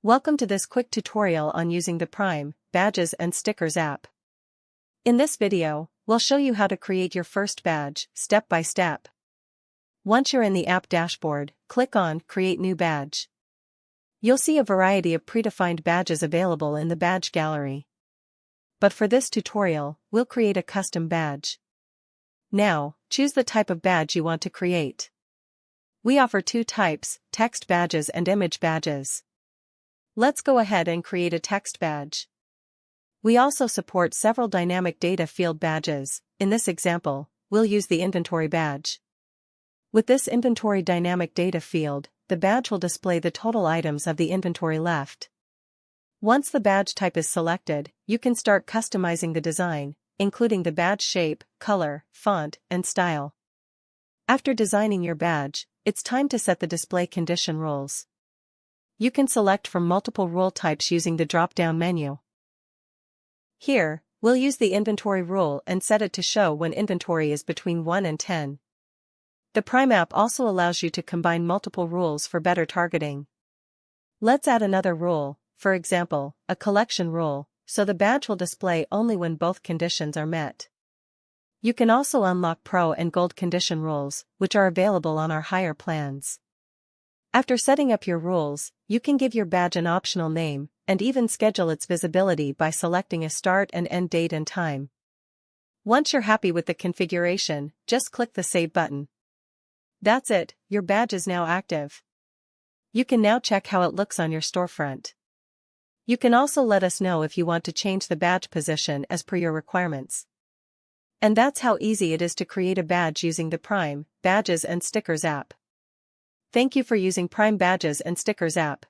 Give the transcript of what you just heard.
Welcome to this quick tutorial on using the Prime, Badges and Stickers app. In this video, we'll show you how to create your first badge, step by step. Once you're in the app dashboard, click on Create New Badge. You'll see a variety of predefined badges available in the badge gallery. But for this tutorial, we'll create a custom badge. Now, choose the type of badge you want to create. We offer two types, text badges and image badges. Let's go ahead and create a text badge. We also support several dynamic data field badges. In this example, we'll use the inventory badge. With this inventory dynamic data field, the badge will display the total items of the inventory left. Once the badge type is selected, you can start customizing the design, including the badge shape, color, font, and style. After designing your badge, it's time to set the display condition rules. You can select from multiple rule types using the drop-down menu. Here, we'll use the inventory rule and set it to show when inventory is between 1 and 10. The Prime app also allows you to combine multiple rules for better targeting. Let's add another rule, for example, a collection rule, so the badge will display only when both conditions are met. You can also unlock Pro and Gold condition rules, which are available on our higher plans. After setting up your rules, you can give your badge an optional name, and even schedule its visibility by selecting a start and end date and time. Once you're happy with the configuration, just click the Save button. That's it, your badge is now active. You can now check how it looks on your storefront. You can also let us know if you want to change the badge position as per your requirements. And that's how easy it is to create a badge using the Prime, Badges and Stickers app. Thank you for using Prime Badges and Stickers app.